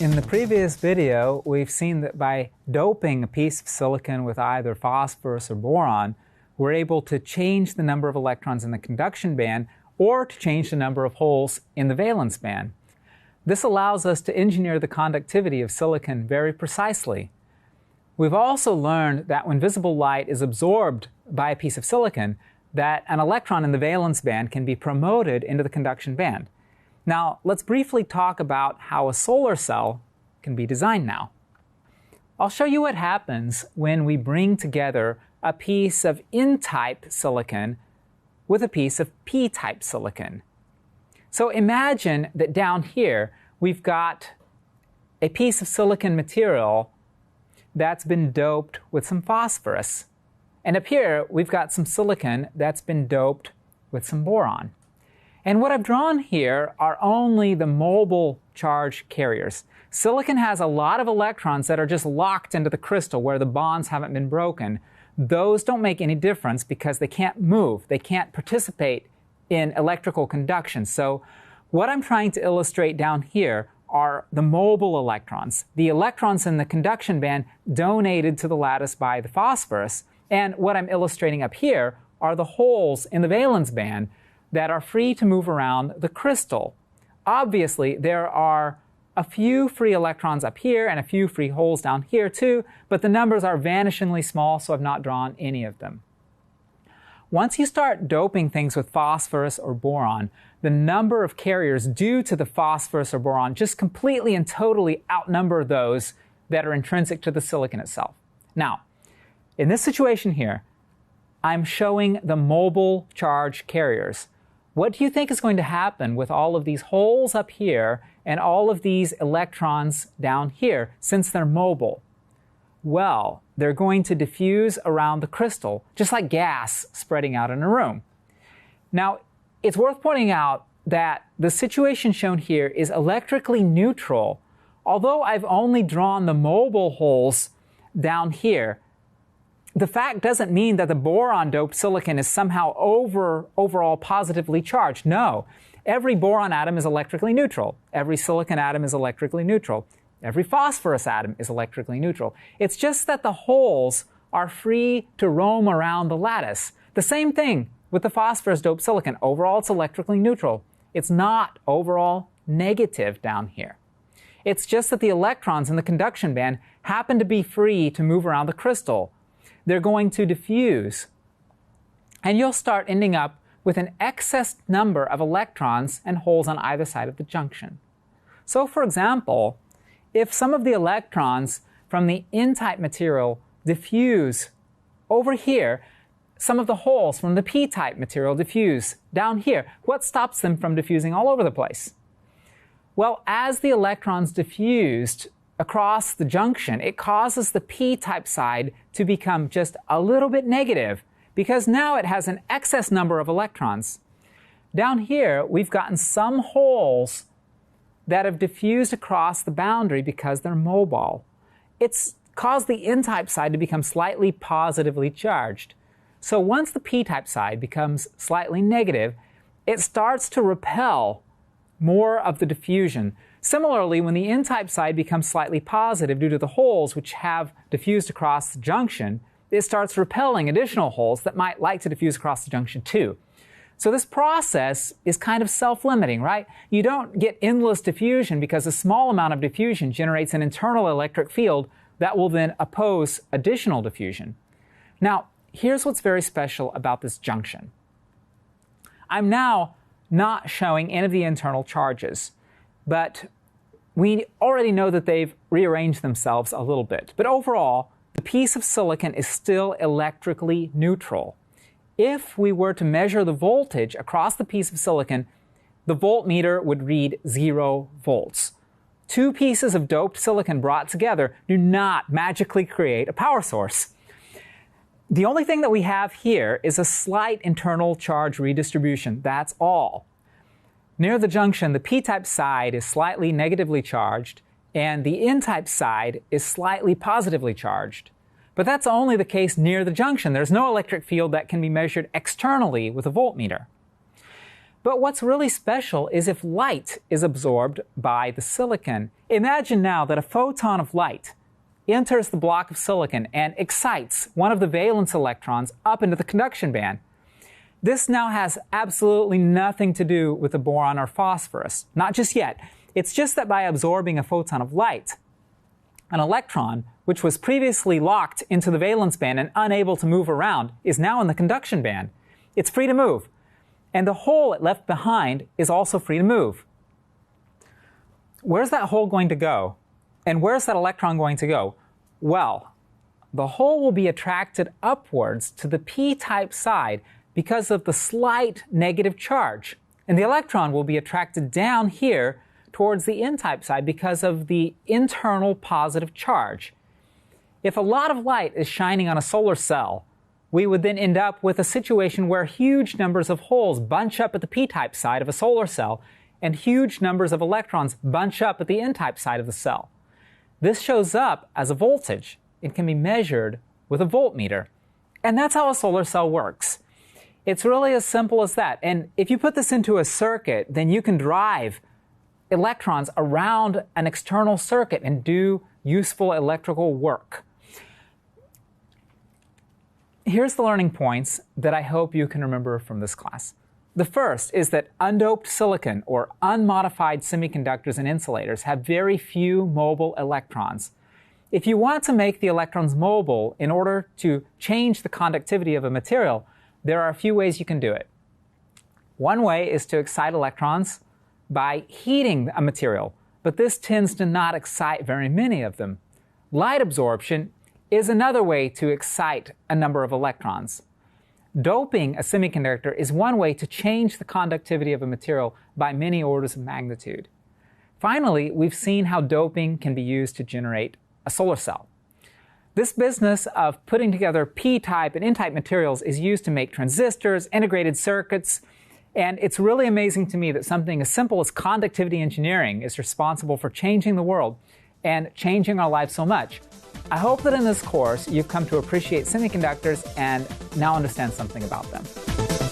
In the previous video, we've seen that by doping a piece of silicon with either phosphorus or boron, we're able to change the number of electrons in the conduction band or to change the number of holes in the valence band. This allows us to engineer the conductivity of silicon very precisely. We've also learned that when visible light is absorbed by a piece of silicon, that an electron in the valence band can be promoted into the conduction band. Now, let's briefly talk about how a solar cell can be designed now. I'll show you what happens when we bring together a piece of N-type silicon with a piece of P-type silicon. So imagine that down here we've got a piece of silicon material that's been doped with some phosphorus. And up here we've got some silicon that's been doped with some boron. And what I've drawn here are only the mobile charge carriers. Silicon has a lot of electrons that are just locked into the crystal where the bonds haven't been broken. Those don't make any difference because they can't move. They can't participate in electrical conduction. So what I'm trying to illustrate down here are the mobile electrons, the electrons in the conduction band donated to the lattice by the phosphorus. And what I'm illustrating up here are the holes in the valence band that are free to move around the crystal. Obviously, there are a few free electrons up here and a few free holes down here too, but the numbers are vanishingly small, so I've not drawn any of them. Once you start doping things with phosphorus or boron, the number of carriers due to the phosphorus or boron just completely and totally outnumber those that are intrinsic to the silicon itself. Now, in this situation here, I'm showing the mobile charge carriers. What do you think is going to happen with all of these holes up here and all of these electrons down here since they're mobile? Well, they're going to diffuse around the crystal, just like gas spreading out in a room. Now, it's worth pointing out that the situation shown here is electrically neutral. Although I've only drawn the mobile holes down here, the fact doesn't mean that the boron-doped silicon is somehow overall positively charged. No. Every boron atom is electrically neutral. Every silicon atom is electrically neutral. Every phosphorus atom is electrically neutral. It's just that the holes are free to roam around the lattice. The same thing with the phosphorus-doped silicon. Overall, it's electrically neutral. It's not overall negative down here. It's just that the electrons in the conduction band happen to be free to move around the crystal. They're going to diffuse, and you'll start ending up with an excess number of electrons and holes on either side of the junction. So for example, if some of the electrons from the N-type material diffuse over here, some of the holes from the P-type material diffuse down here. What stops them from diffusing all over the place? Well, as the electrons diffused across the junction, it causes the P-type side to become just a little bit negative because now it has an excess number of electrons. Down here, we've gotten some holes that have diffused across the boundary because they're mobile. It's caused the N-type side to become slightly positively charged. So once the P-type side becomes slightly negative, it starts to repel more of the diffusion. Similarly, when the N-type side becomes slightly positive due to the holes which have diffused across the junction, it starts repelling additional holes that might like to diffuse across the junction too. So this process is kind of self-limiting, right? You don't get endless diffusion because a small amount of diffusion generates an internal electric field that will then oppose additional diffusion. Now, here's what's very special about this junction. I'm now not showing any of the internal charges, but we already know that they've rearranged themselves a little bit. But overall, the piece of silicon is still electrically neutral. If we were to measure the voltage across the piece of silicon, the voltmeter would read 0 volts. Two pieces of doped silicon brought together do not magically create a power source. The only thing that we have here is a slight internal charge redistribution. That's all. Near the junction, the P-type side is slightly negatively charged, and the N-type side is slightly positively charged. But that's only the case near the junction. There's no electric field that can be measured externally with a voltmeter. But what's really special is if light is absorbed by the silicon. Imagine now that a photon of light enters the block of silicon and excites one of the valence electrons up into the conduction band. This now has absolutely nothing to do with the boron or phosphorus, not just yet. It's just that by absorbing a photon of light, an electron, which was previously locked into the valence band and unable to move around, is now in the conduction band. It's free to move. And the hole it left behind is also free to move. Where's that hole going to go? And where's that electron going to go? Well, the hole will be attracted upwards to the p-type side because of the slight negative charge. And the electron will be attracted down here towards the n-type side because of the internal positive charge. If a lot of light is shining on a solar cell, we would then end up with a situation where huge numbers of holes bunch up at the p-type side of a solar cell and huge numbers of electrons bunch up at the n-type side of the cell. This shows up as a voltage. It can be measured with a voltmeter. And that's how a solar cell works. It's really as simple as that. And if you put this into a circuit, then you can drive electrons around an external circuit and do useful electrical work. Here's the learning points that I hope you can remember from this class. The first is that undoped silicon, or unmodified semiconductors and insulators, have very few mobile electrons. If you want to make the electrons mobile in order to change the conductivity of a material, there are a few ways you can do it. One way is to excite electrons by heating a material, but this tends to not excite very many of them. Light absorption is another way to excite a number of electrons. Doping a semiconductor is one way to change the conductivity of a material by many orders of magnitude. Finally, we've seen how doping can be used to generate a solar cell. This business of putting together p-type and n-type materials is used to make transistors, integrated circuits, and it's really amazing to me that something as simple as conductivity engineering is responsible for changing the world and changing our lives so much. I hope that in this course you've come to appreciate semiconductors and now understand something about them.